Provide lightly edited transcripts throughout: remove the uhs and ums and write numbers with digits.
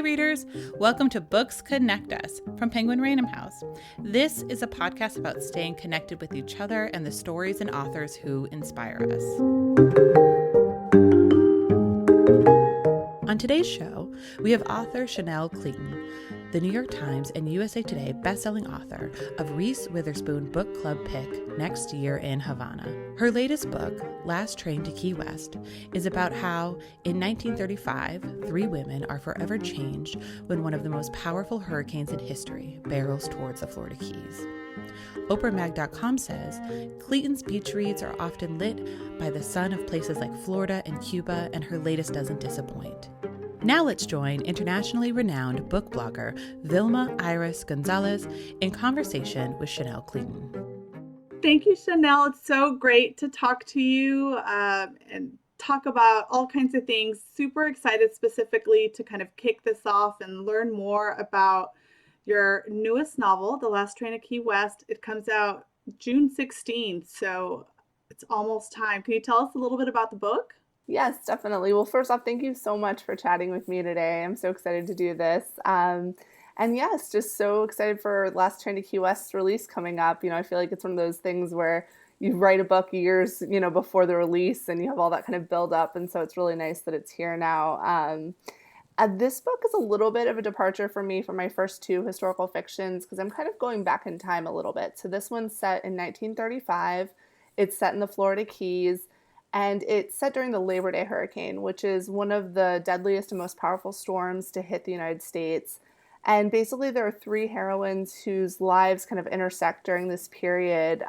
readers. Welcome to Books Connect Us from Penguin Random House. This is a podcast about staying connected with each other and the stories and authors who inspire us. On today's show, we have author Chanel Cleeton, the New York Times and USA Today bestselling author of Reese Witherspoon Book Club pick Next Year in Havana. Her latest book, Last Train to Key West, is about how, in 1935, three women are forever changed when one of the most powerful hurricanes in history barrels towards the Florida Keys. OprahMag.com says, Cleeton's beach reads are often lit by the sun of places like Florida and Cuba, and her latest doesn't disappoint. Now let's join internationally renowned book blogger Vilma Iris Gonzalez in conversation with Chanel Cleeton. Thank you, Chanel. It's so great to talk to you and talk about all kinds of things. Super excited specifically to kind of kick this off and learn more about your newest novel, The Last Train to Key West. It comes out June 16th, so it's almost time. Can you tell us a little bit about the book? Yes, definitely. Well, first off, thank you so much for chatting with me today. I'm so excited to do this. And yes, just so excited for Last Train to Key West release coming up. You know, I feel like it's one of those things where you write a book years, before the release and you have all that kind of build up. And so it's really nice that it's here now. This book is a little bit of a departure for me from my first two historical fictions because I'm kind of going back in time a little bit. So this one's set in 1935. It's set in the Florida Keys. And it's set during the Labor Day hurricane, which is one of the deadliest and most powerful storms to hit the United States. And basically there are three heroines whose lives kind of intersect during this period.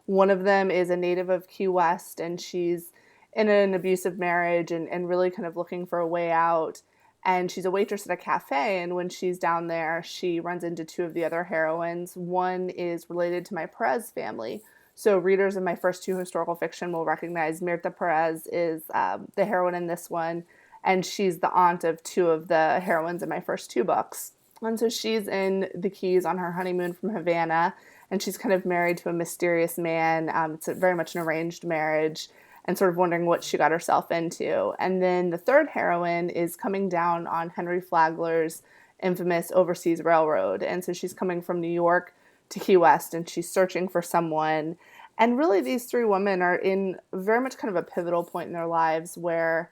One of them is a native of Key West, and she's in an abusive marriage and really kind of looking for a way out. And she's a waitress at a cafe, and when she's down there, she runs into two of the other heroines. One is related to my Perez family. So readers of my first two historical fiction will recognize Mirta Perez is the heroine in this one, and she's the aunt of two of the heroines in my first two books. And so she's in the Keys on her honeymoon from Havana, and she's kind of married to a mysterious man. It's very much an arranged marriage, and sort of wondering what she got herself into. And then the third heroine is coming down on Henry Flagler's infamous overseas railroad. And so she's coming from New York to Key West, and she's searching for someone. And really these three women are in very much kind of a pivotal point in their lives where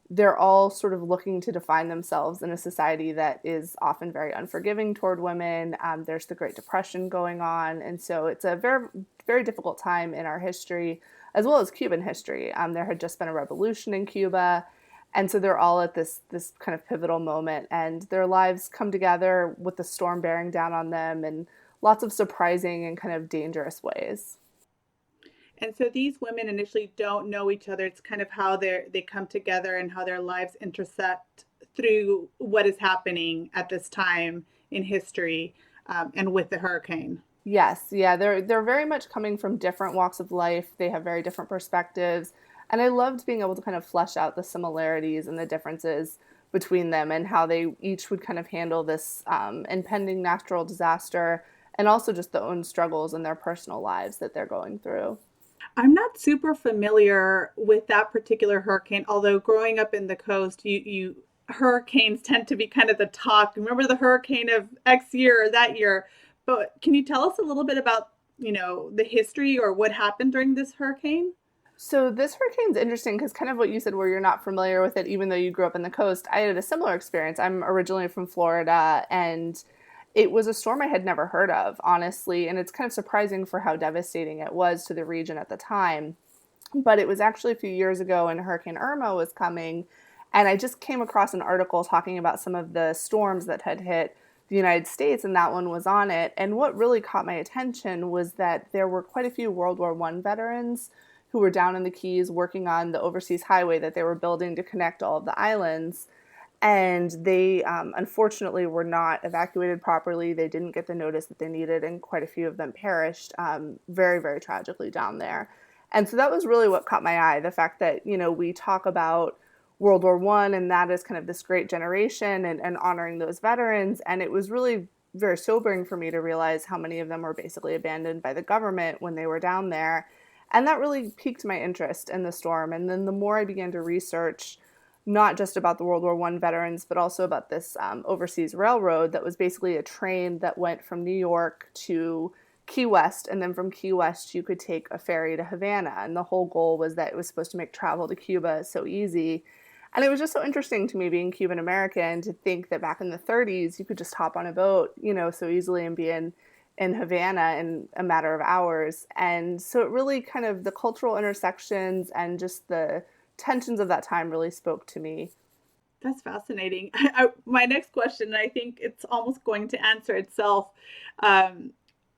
they're all sort of looking to define themselves in a society that is often very unforgiving toward women. There's the Great Depression going on, and so it's a very, very difficult time in our history, as well as Cuban history. There had just been a revolution in Cuba, and so they're all at this kind of pivotal moment, and their lives come together with the storm bearing down on them and lots of surprising and kind of dangerous ways. And so these women initially don't know each other. It's kind of how they come together and how their lives intersect through what is happening at this time in history and with the hurricane. Yes, yeah, they're very much coming from different walks of life. They have very different perspectives. And I loved being able to kind of flesh out the similarities and the differences between them and how they each would kind of handle this impending natural disaster and also just their own struggles in their personal lives that they're going through. I'm not super familiar with that particular hurricane, although growing up in the coast, you hurricanes tend to be kind of the talk. Remember the hurricane of X year or that year? But can you tell us a little bit about, the history or what happened during this hurricane? So this hurricane's interesting because kind of what you said where you're not familiar with it, even though you grew up in the coast, I had a similar experience. I'm originally from Florida, and it was a storm I had never heard of, honestly, and it's kind of surprising for how devastating it was to the region at the time. But it was actually a few years ago when Hurricane Irma was coming, and I just came across an article talking about some of the storms that had hit the United States, and that one was on it. And what really caught my attention was that there were quite a few World War I veterans who were down in the Keys working on the overseas highway that they were building to connect all of the islands. And they unfortunately were not evacuated properly. They didn't get the notice that they needed, and quite a few of them perished very, very tragically down there. And so that was really what caught my eye, the fact that, we talk about World War I, and that is kind of this great generation and honoring those veterans. And it was really very sobering for me to realize how many of them were basically abandoned by the government when they were down there. And that really piqued my interest in the storm. And then the more I began to research not just about the World War I veterans, but also about this overseas railroad that was basically a train that went from New York to Key West, and then from Key West you could take a ferry to Havana. And the whole goal was that it was supposed to make travel to Cuba so easy. And it was just so interesting to me, being Cuban American, to think that back in the 30s you could just hop on a boat, so easily and be in Havana in a matter of hours. And so it really kind of, the cultural intersections and just the tensions of that time really spoke to me. That's fascinating. My next question, I think it's almost going to answer itself.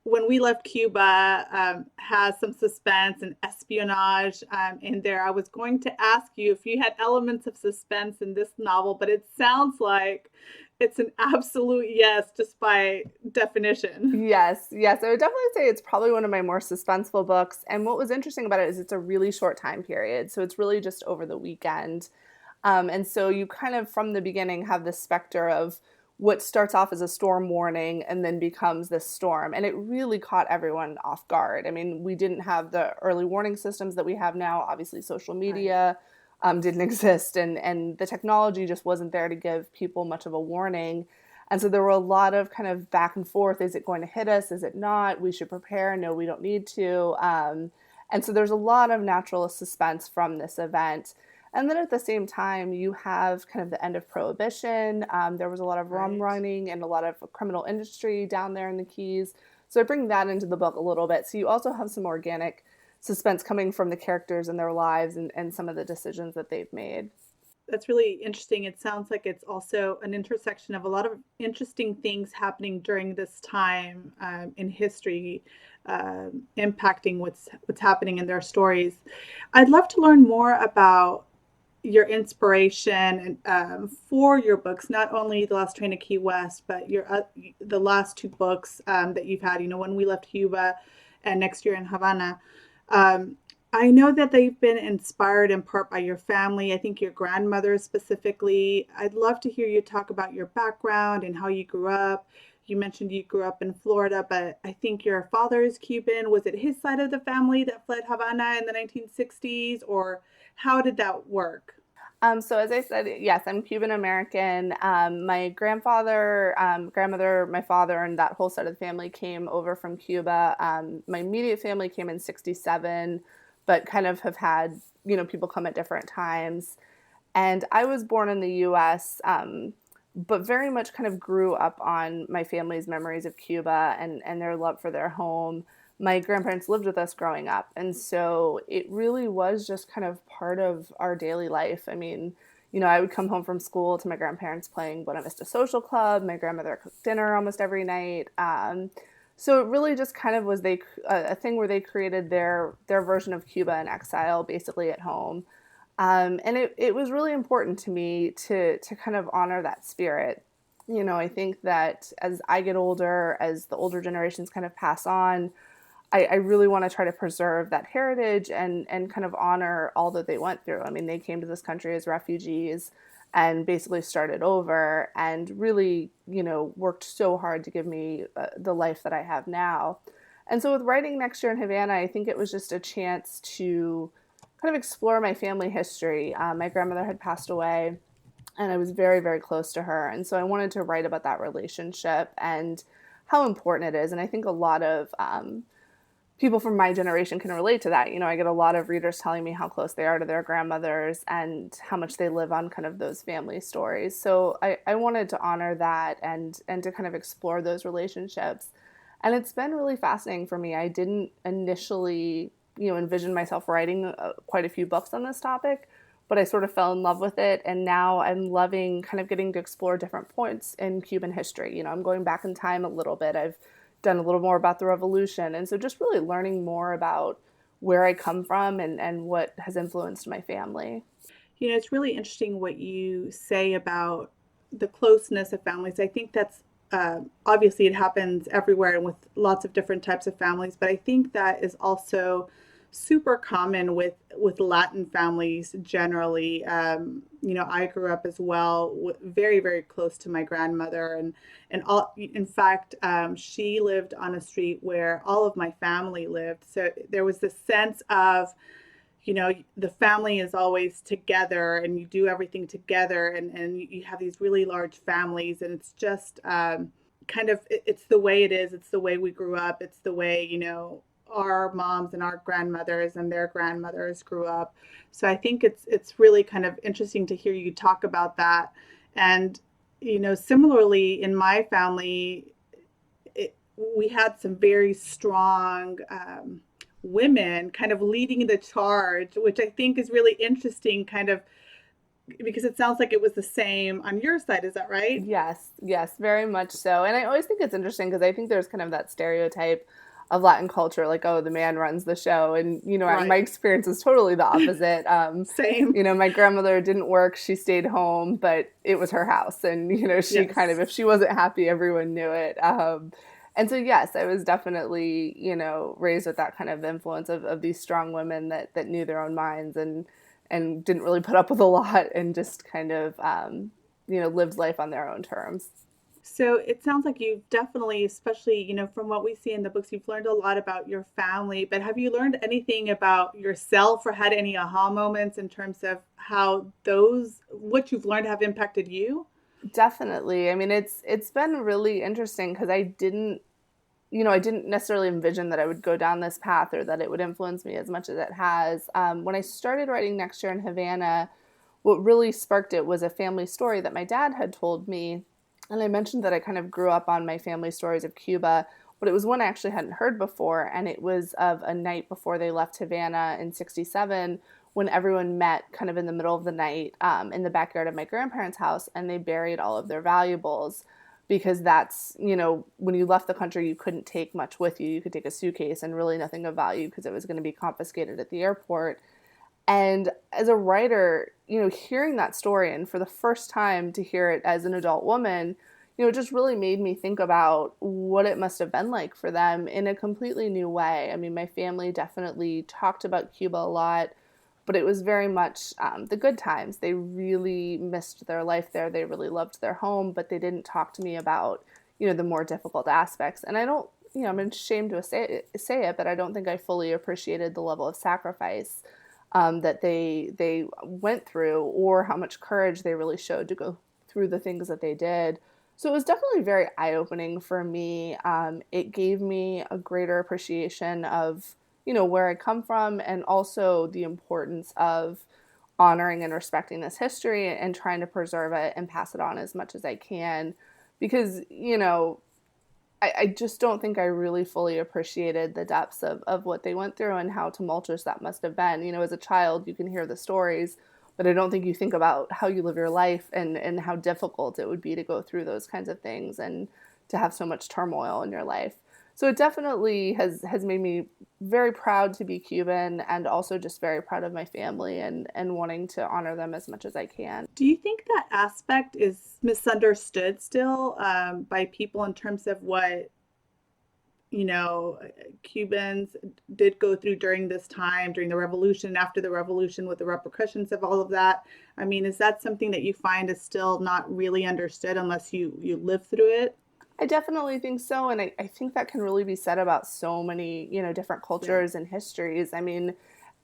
When We Left Cuba has some suspense and espionage in there. I was going to ask you if you had elements of suspense in this novel, but it sounds like it's an absolute yes, just by definition. Yes. I would definitely say it's probably one of my more suspenseful books. And what was interesting about it is it's a really short time period. So it's really just over the weekend. And so you kind of, from the beginning, have this specter of what starts off as a storm warning and then becomes this storm. And it really caught everyone off guard. I mean, we didn't have the early warning systems that we have now. Obviously, social media didn't exist, and the technology just wasn't there to give people much of a warning. And so there were a lot of kind of back and forth. Is it going to hit us? Is it not? We should prepare. No, we don't need to. And so there's a lot of natural suspense from this event. And then at the same time, you have kind of the end of Prohibition. There was a lot of rum running and a lot of criminal industry down there in the Keys. So I bring that into the book a little bit. So you also have some organic suspense coming from the characters and their lives and some of the decisions that they've made. That's really interesting. It sounds like it's also an intersection of a lot of interesting things happening during this time in history, impacting what's happening in their stories. I'd love to learn more about your inspiration for your books, not only The Last Train to Key West, but the last two books that you've had, When We Left Cuba and Next Year in Havana. I know that they've been inspired in part by your family, I think your grandmother specifically. I'd love to hear you talk about your background and how you grew up. You mentioned you grew up in Florida, but I think your father is Cuban. Was it his side of the family that fled Havana in the 1960s, or how did that work? So as I said, yes, I'm Cuban American. My grandfather, grandmother, my father, and that whole side of the family came over from Cuba. My immediate family came in 1967, but kind of have had, people come at different times. And I was born in the U.S., but very much kind of grew up on my family's memories of Cuba and their love for their home. My grandparents lived with us growing up, and so it really was just kind of part of our daily life. I mean, I would come home from school to my grandparents playing Buena Vista Social Club. My grandmother cooked dinner almost every night. So it really just kind of was a thing where they created their version of Cuba in exile, basically at home. And it was really important to me to kind of honor that spirit. I think that as I get older, as the older generations kind of pass on, I really want to try to preserve that heritage and kind of honor all that they went through. I mean, they came to this country as refugees and basically started over and really, worked so hard to give me the life that I have now. And so with writing Next Year in Havana, I think it was just a chance to kind of explore my family history. My grandmother had passed away, and I was very, very close to her. And so I wanted to write about that relationship and how important it is. And I think a lot of people from my generation can relate to that. I get a lot of readers telling me how close they are to their grandmothers and how much they live on kind of those family stories. So I wanted to honor that and to kind of explore those relationships. And it's been really fascinating for me. I didn't initially, envision myself writing quite a few books on this topic, but I sort of fell in love with it. And now I'm loving kind of getting to explore different points in Cuban history. I'm going back in time a little bit. I've done a little more about the revolution. And so just really learning more about where I come from and what has influenced my family. It's really interesting what you say about the closeness of families. I think that's obviously it happens everywhere and with lots of different types of families, but I think that is also super common with Latin families generally. I grew up as well, very, very close to my grandmother, and all. In fact, she lived on a street where all of my family lived. So there was this sense of, the family is always together and you do everything together, and you have these really large families, and it's just kind of, it's the way it is. It's the way we grew up. It's the way, our moms and our grandmothers and their grandmothers grew up. So I think it's really kind of interesting to hear you talk about that. And, similarly in my family, we had some very strong women kind of leading the charge, which I think is really interesting, kind of, because it sounds like it was the same on your side. Is that right? Yes, very much so. And I always think it's interesting because I think there's kind of that stereotype of Latin culture, like, oh, the man runs the show. And, Right. my experience is totally the opposite. Same. My grandmother didn't work. She stayed home, but it was her house. And, she Yes. kind of, if she wasn't happy, everyone knew it. And so, yes, I was definitely, raised with that kind of influence of these strong women that knew their own minds and didn't really put up with a lot and just kind of, lived life on their own terms. So it sounds like you've definitely, especially, from what we see in the books, you've learned a lot about your family, but have you learned anything about yourself or had any aha moments in terms of how what you've learned have impacted you? Definitely. I mean, it's been really interesting because I didn't necessarily envision that I would go down this path or that it would influence me as much as it has. When I started writing Next Year in Havana, what really sparked it was a family story that my dad had told me. And I mentioned that I kind of grew up on my family stories of Cuba, but it was one I actually hadn't heard before. And it was of a night before they left Havana in '67 when everyone met kind of in the middle of the night in the backyard of my grandparents' house, and they buried all of their valuables. Because that's, when you left the country, you couldn't take much with you. You could take a suitcase and really nothing of value because it was going to be confiscated at the airport. And as a writer, hearing that story, and for the first time to hear it as an adult woman, it just really made me think about what it must have been like for them in a completely new way. I mean, my family definitely talked about Cuba a lot, but it was very much the good times. They really missed their life there. They really loved their home, but they didn't talk to me about, the more difficult aspects. And I don't, I'm ashamed to say it, but I don't think I fully appreciated the level of sacrifice that they went through, or how much courage they really showed to go through the things that they did. So it was definitely very eye-opening for me. It gave me a greater appreciation of, where I come from, and also the importance of honoring and respecting this history and trying to preserve it and pass it on as much as I can. Because, I just don't think I really fully appreciated the depths of what they went through and how tumultuous that must have been. As a child, you can hear the stories, but I don't think you think about how you live your life and how difficult it would be to go through those kinds of things and to have so much turmoil in your life. So it definitely has made me very proud to be Cuban, and also just very proud of my family and wanting to honor them as much as I can. Do you think that aspect is misunderstood still by people in terms of what, Cubans did go through during this time, during the revolution, after the revolution, with the repercussions of all of that? I mean, is that something that you find is still not really understood unless you live through it? I definitely think so. And I think that can really be said about so many, different cultures and histories. I mean,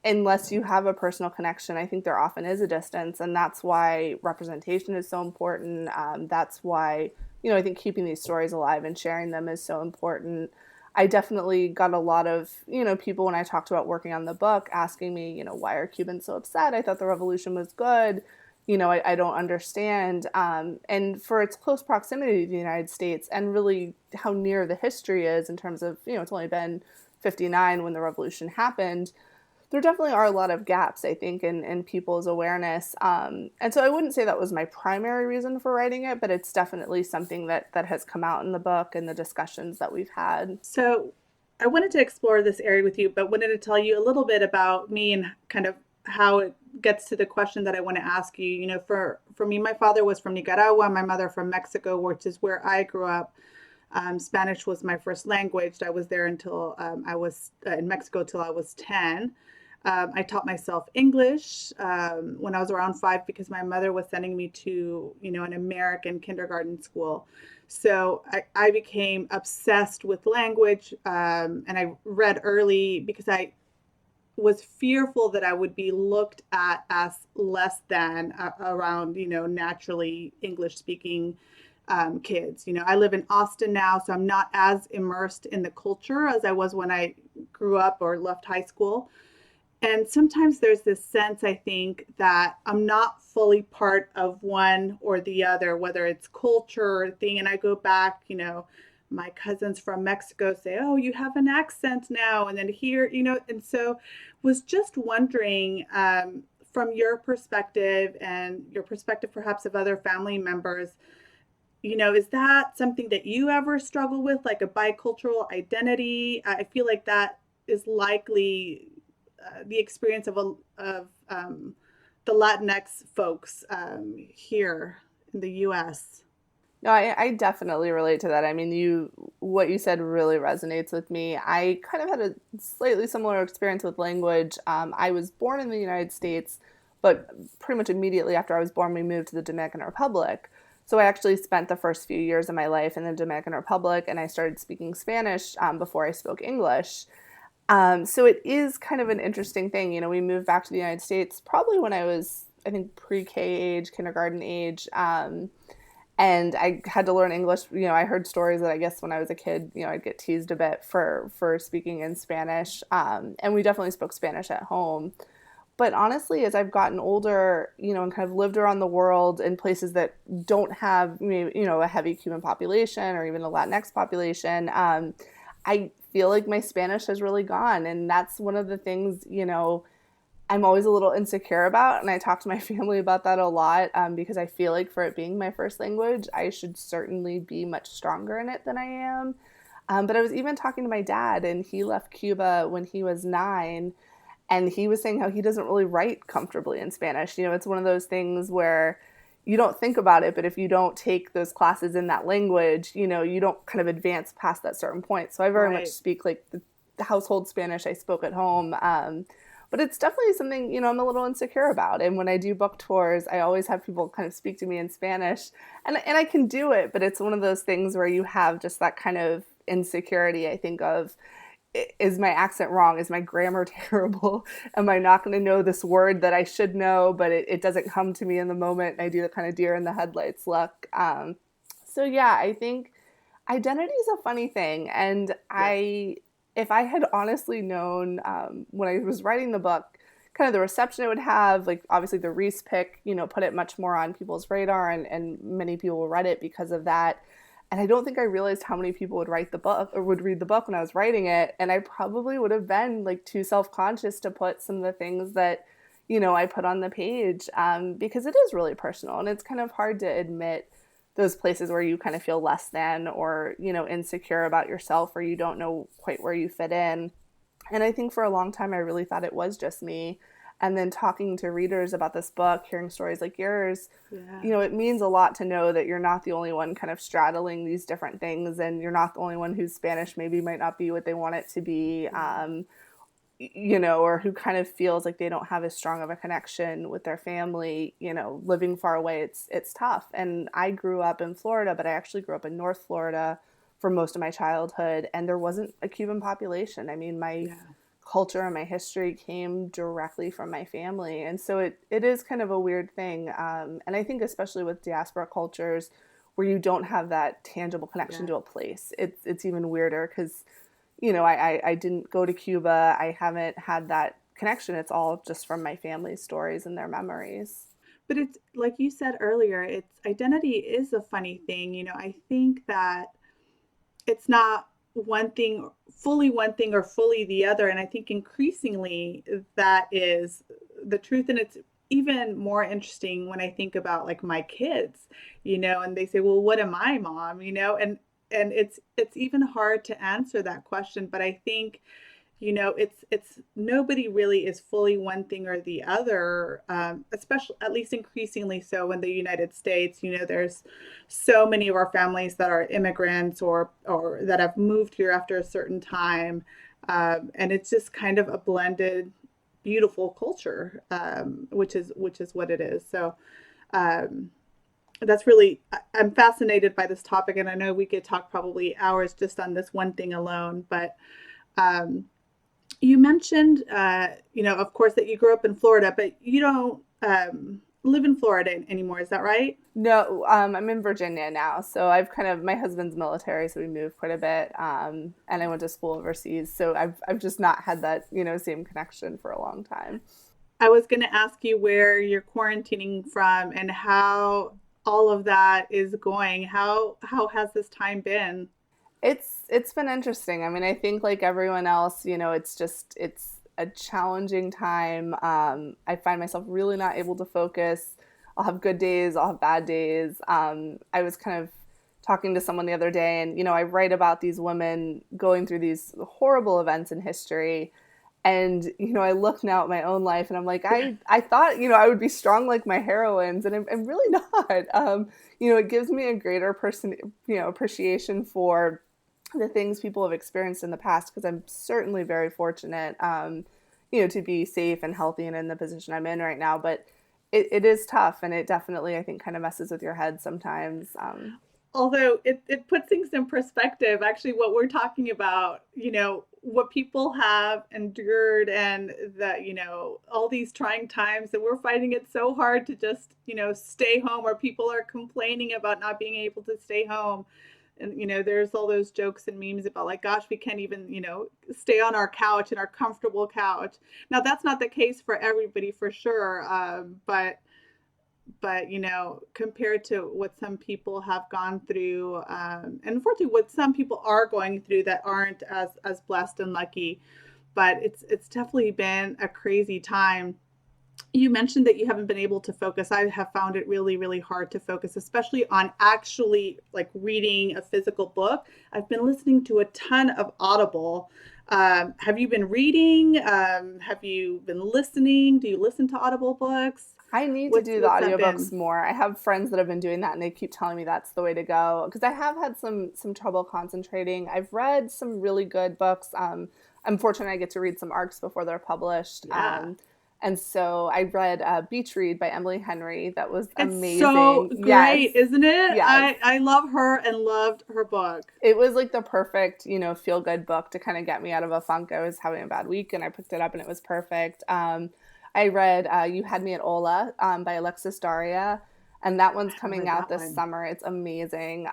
unless you have a personal connection, I think there often is a distance. And that's why representation is so important. That's why, I think keeping these stories alive and sharing them is so important. I definitely got a lot of, people when I talked about working on the book asking me, why are Cubans so upset? I thought the revolution was good. I don't understand. And for its close proximity to the United States, and really how near the history is in terms of, it's only been 59 when the revolution happened, there definitely are a lot of gaps, I think, in people's awareness. And so I wouldn't say that was my primary reason for writing it, but it's definitely something that has come out in the book and the discussions that we've had. So I wanted to explore this area with you, but wanted to tell you a little bit about me and kind of how it gets to the question that I want to ask you. For me, my father was from Nicaragua, my mother from Mexico, which is where I grew up. Spanish was my first language. I was there until I was in Mexico till I was 10. I taught myself English when I was around 5 because my mother was sending me to, an American kindergarten school. So I became obsessed with language, and I read early because was fearful that I would be looked at as less than around, naturally English speaking kids. I live in Austin now, so I'm not as immersed in the culture as I was when I grew up or left high school. And sometimes there's this sense, I think, that I'm not fully part of one or the other, whether it's culture or thing. And I go back, my cousins from Mexico say, oh, you have an accent now. And then here, and so was just wondering from your perspective and your perspective perhaps of other family members, is that something that you ever struggle with, like a bicultural identity? I feel like that is likely the experience of the Latinx folks here in the U.S. No, I definitely relate to that. I mean, what you said really resonates with me. I kind of had a slightly similar experience with language. I was born in the United States, but pretty much immediately after I was born, we moved to the Dominican Republic. So I actually spent the first few years of my life in the Dominican Republic, and I started speaking Spanish before I spoke English. So it is kind of an interesting thing. We moved back to the United States probably when I was, I think, pre-K age, kindergarten age. And I had to learn English. I heard stories that I guess when I was a kid, I'd get teased a bit for speaking in Spanish. And we definitely spoke Spanish at home. But honestly, as I've gotten older, and kind of lived around the world in places that don't have, a heavy Cuban population or even a Latinx population, I feel like my Spanish has really gone. And that's one of the things, I'm always a little insecure about. And I talk to my family about that a lot because I feel like for it being my first language, I should certainly be much stronger in it than I am. But I was even talking to my dad, and he left Cuba when he was 9. And he was saying how he doesn't really write comfortably in Spanish. It's one of those things where you don't think about it, but if you don't take those classes in that language, you don't kind of advance past that certain point. So I very much speak like the household Spanish I spoke at home. But it's definitely something, I'm a little insecure about. And when I do book tours, I always have people kind of speak to me in Spanish. And I can do it, but it's one of those things where you have just that kind of insecurity, I think, of, is my accent wrong? Is my grammar terrible? Am I not going to know this word that I should know, but it doesn't come to me in the moment? And I do the kind of deer in the headlights look. So yeah, I think identity is a funny thing. And if I had honestly known when I was writing the book, kind of the reception it would have, like obviously the Reese pick, put it much more on people's radar, and many people read it because of that. And I don't think I realized how many people would write the book or would read the book when I was writing it. And I probably would have been like too self-conscious to put some of the things that, I put on the page because it is really personal. And it's kind of hard to admit those places where you kind of feel less than or, insecure about yourself, or you don't know quite where you fit in. And I think for a long time, I really thought it was just me. And then talking to readers about this book, hearing stories like yours, it means a lot to know that you're not the only one kind of straddling these different things, and you're not the only one whose Spanish maybe might not be what they want it to be, or who kind of feels like they don't have as strong of a connection with their family, living far away. It's tough. And I grew up in Florida, but I actually grew up in North Florida for most of my childhood, and there wasn't a Cuban population. I mean, my culture and my history came directly from my family. And so it is kind of a weird thing. And I think especially with diaspora cultures where you don't have that tangible connection to a place, it's even weirder because, I didn't go to Cuba. I haven't had that connection. It's all just from my family's stories and their memories. But it's like you said earlier, it's identity is a funny thing. I think that it's not fully one thing or fully the other. And I think increasingly that is the truth. And it's even more interesting when I think about like my kids, and they say, well, what am I, Mom? And it's even hard to answer that question. But I think, it's nobody really is fully one thing or the other, especially at least increasingly so in the United States. There's so many of our families that are immigrants or that have moved here after a certain time. And it's just kind of a blended, beautiful culture, which is what it is. So that's really, I'm fascinated by this topic. And I know we could talk probably hours just on this one thing alone, but You mentioned, of course, that you grew up in Florida, but you don't live in Florida anymore. Is that right? No, I'm in Virginia now. So my husband's military, so we moved quite a bit. And I went to school overseas. So I've just not had that, same connection for a long time. I was going to ask you where you're quarantining from and how all of that is going. How has this time been? It's been interesting. I mean, I think like everyone else, it's a challenging time. I find myself really not able to focus. I'll have good days, I'll have bad days. I was kind of talking to someone the other day, and I write about these women going through these horrible events in history. And I look now at my own life, and I'm like, I thought I would be strong like my heroines, and I'm really not. It gives me a greater appreciation for the things people have experienced in the past, because I'm certainly very fortunate, to be safe and healthy and in the position I'm in right now. But it is tough, and it definitely, I think, kind of messes with your head sometimes. Although it puts things in perspective, actually, what we're talking about, what people have endured, and that, all these trying times, and we're finding it so hard to just, stay home, or people are complaining about not being able to stay home. And, there's all those jokes and memes about like, gosh, we can't even, stay on our couch, in our comfortable couch. Now, that's not the case for everybody, for sure. But compared to what some people have gone through, and unfortunately what some people are going through that aren't as blessed and lucky, but it's definitely been a crazy time. You mentioned that you haven't been able to focus. I have found it really, really hard to focus, especially on actually like reading a physical book. I've been listening to a ton of Audible. Have you been reading? Have you been listening? Do you listen to Audible books? I need to do the What's that audiobooks been? more. I have friends that have been doing that, and they keep telling me that's the way to go, because I have had some trouble concentrating. I've read some really good books. I'm fortunate I get to read some ARCs before they're published. Yeah. And so I read Beach Read by Emily Henry. That was It's so amazing. Yes, great, isn't it? yes. I love her and loved her book. It was like the perfect, feel good book to kind of get me out of a funk. I was having a bad week, and I picked it up, and it was perfect. I read You Had Me at Ola by Alexis Daria, and that one's I haven't coming read out that this one. summer. It's amazing.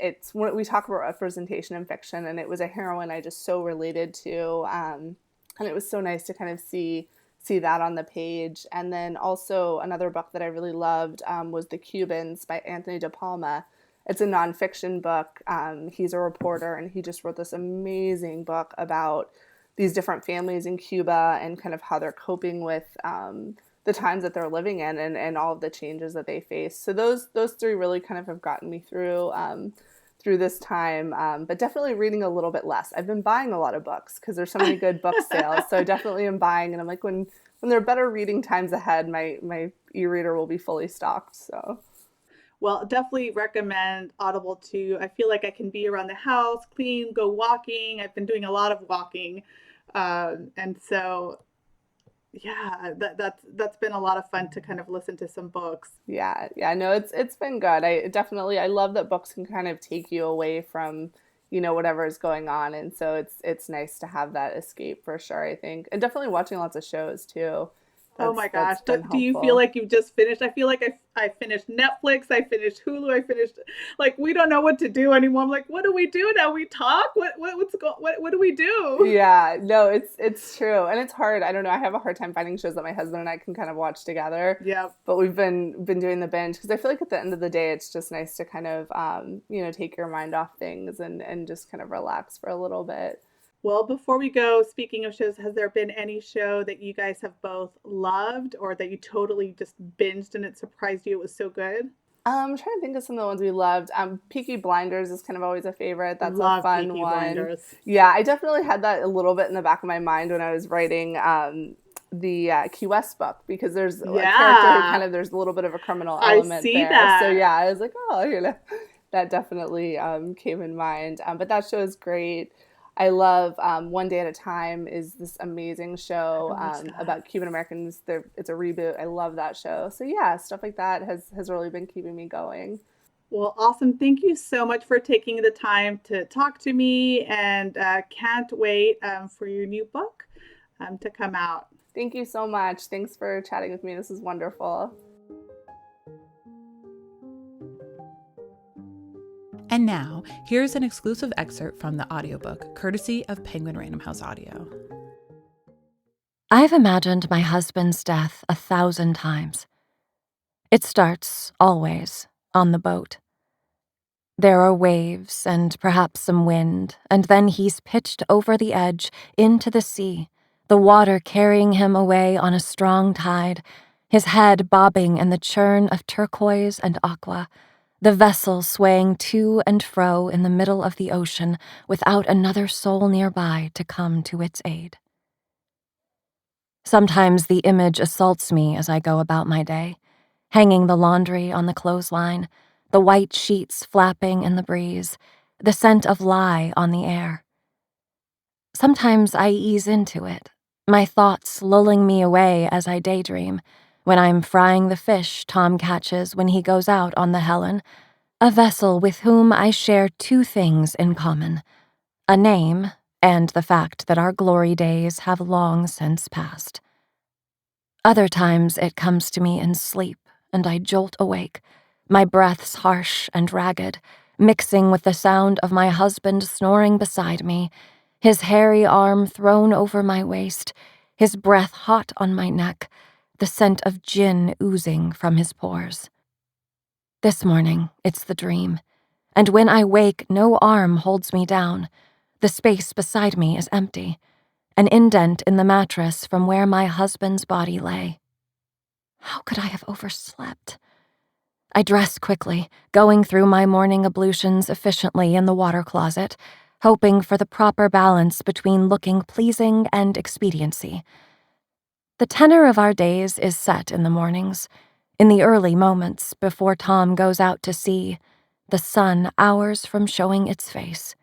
It's when we talk about representation in fiction, and it was a heroine I just so related to, and it was so nice to kind of see that on the page. And then also another book that I really loved was The Cubans by Anthony De Palma. It's a nonfiction book. He's a reporter, and he just wrote this amazing book about these different families in Cuba and kind of how they're coping with the times that they're living in, and all of the changes that they face. So those three really kind of have gotten me through this time, but definitely reading a little bit less. I've been buying a lot of books because there's so many good book sales. So I definitely am buying, and I'm like, when there are better reading times ahead, my e-reader will be fully stocked. So Well, definitely recommend Audible too. I feel like I can be around the house, clean, go walking. I've been doing a lot of walking. And so yeah, that's been a lot of fun to kind of listen to some books. yeah, no, it's been good. I love that books can kind of take you away from whatever is going on, and so it's nice to have that escape for sure, I think. And definitely watching lots of shows too. Oh That's my gosh. that's been Do you feel helpful. like you've just finished? I feel like I finished Netflix, I finished Hulu, I finished, like, we don't know what to do anymore. I'm like, what do we do now? We talk? What do we do? Yeah, no, it's true. And it's hard. I don't know. I have a hard time finding shows that my husband and I can kind of watch together. Yeah. But we've been doing the binge, because I feel like at the end of the day it's just nice to kind of take your mind off things, and just kind of relax for a little bit. Well, before we go, speaking of shows, has there been any show that you guys have both loved or that you totally just binged and it surprised you it was so good? I'm trying to think of some of the ones we loved. Peaky Blinders is kind of always a favorite. That's a Love fun Peaky one. Blinders. Yeah, I definitely had that a little bit in the back of my mind when I was writing the Key West book, because there's a character who kind Yeah, of, there's a little bit of a criminal I element see there. So that. yeah, I was like, oh, that definitely came in mind. But that show is great. I love One Day at a Time is this amazing I show haven't watched that. about Cuban Americans. It's a reboot. I love that show. So yeah, stuff like that has really been keeping me going. Well, awesome. Thank you so much for taking the time to talk to me, and can't wait for your new book. to come out. Thank you so much. Thanks for chatting with me. This is wonderful. And now, here's an exclusive excerpt from the audiobook, courtesy of Penguin Random House Audio. I've imagined my husband's death 1,000 times. It starts, always, on the boat. There are waves and perhaps some wind, and then he's pitched over the edge into the sea, the water carrying him away on a strong tide, his head bobbing in the churn of turquoise and aqua, the vessel swaying to and fro in the middle of the ocean without another soul nearby to come to its aid. Sometimes the image assaults me as I go about my day, hanging the laundry on the clothesline, the white sheets flapping in the breeze, the scent of lye on the air. Sometimes I ease into it, my thoughts lulling me away as I daydream, when I'm frying the fish Tom catches when he goes out on the Helen, a vessel with whom I share two things in common, a name and the fact that our glory days have long since passed. Other times it comes to me in sleep, and I jolt awake, my breaths harsh and ragged, mixing with the sound of my husband snoring beside me, his hairy arm thrown over my waist, his breath hot on my neck, the scent of gin oozing from his pores. This morning, it's the dream, and when I wake, no arm holds me down. The space beside me is empty, an indent in the mattress from where my husband's body lay. How could I have overslept? I dress quickly, going through my morning ablutions efficiently in the water closet, hoping for the proper balance between looking pleasing and expediency. The tenor of our days is set in the mornings, in the early moments before Tom goes out to sea, the sun hours from showing its face.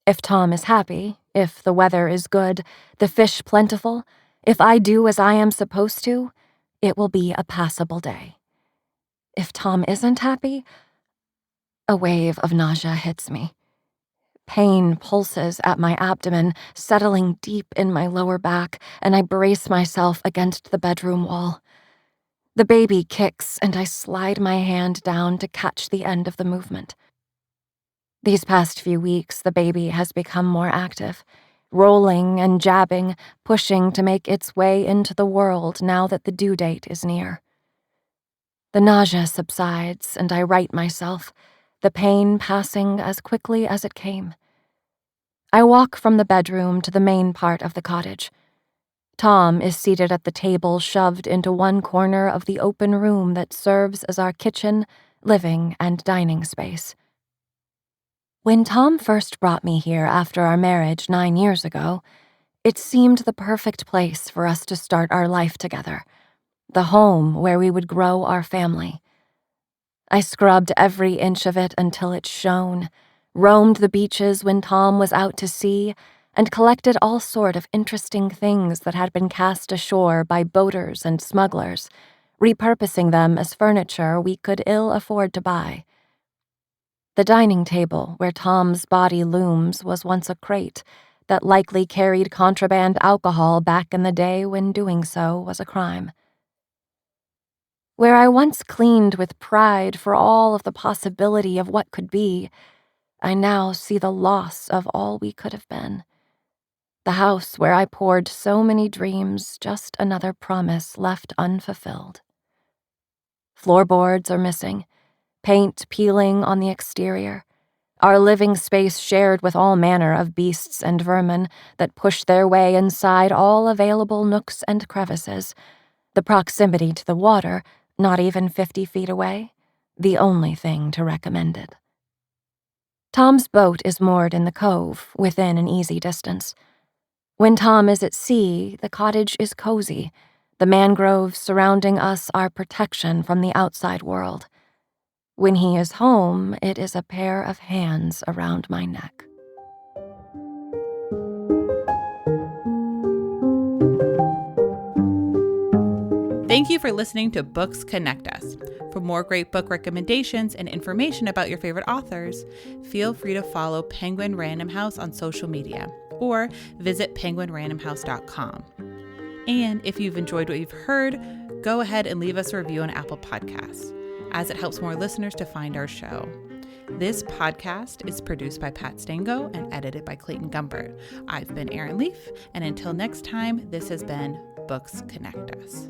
If Tom is happy, if the weather is good, the fish plentiful, if I do as I am supposed to, it will be a passable day. If Tom isn't happy, a wave of nausea hits me. Pain pulses at my abdomen, settling deep in my lower back, and I brace myself against the bedroom wall. The baby kicks, and I slide my hand down to catch the end of the movement. These past few weeks, the baby has become more active, rolling and jabbing, pushing to make its way into the world now that the due date is near. The nausea subsides, and I right myself, the pain passing as quickly as it came. I walk from the bedroom to the main part of the cottage. Tom is seated at the table shoved into one corner of the open room that serves as our kitchen, living, and dining space. When Tom first brought me here after our marriage 9 years ago, it seemed the perfect place for us to start our life together, the home where we would grow our family. I scrubbed every inch of it until it shone, roamed the beaches when Tom was out to sea, and collected all sort of interesting things that had been cast ashore by boaters and smugglers, repurposing them as furniture we could ill afford to buy. The dining table where Tom's body looms was once a crate that likely carried contraband alcohol back in the day when doing so was a crime. Where I once cleaned with pride for all of the possibility of what could be, I now see the loss of all we could have been. The house where I poured so many dreams, just another promise left unfulfilled. Floorboards are missing, paint peeling on the exterior, our living space shared with all manner of beasts and vermin that push their way inside all available nooks and crevices, the proximity to the water, not even 50 feet away, the only thing to recommend it. Tom's boat is moored in the cove, within an easy distance. When Tom is at sea, the cottage is cozy. The mangroves surrounding us are protection from the outside world. When he is home, it is a pair of hands around my neck. Thank you for listening to Books Connect Us. For more great book recommendations and information about your favorite authors, feel free to follow Penguin Random House on social media or visit penguinrandomhouse.com. And if you've enjoyed what you've heard, go ahead and leave us a review on Apple Podcasts, as it helps more listeners to find our show. This podcast is produced by Pat Stango and edited by Cleeton Gumbert. I've been Erin Leaf, and until next time, this has been Books Connect Us.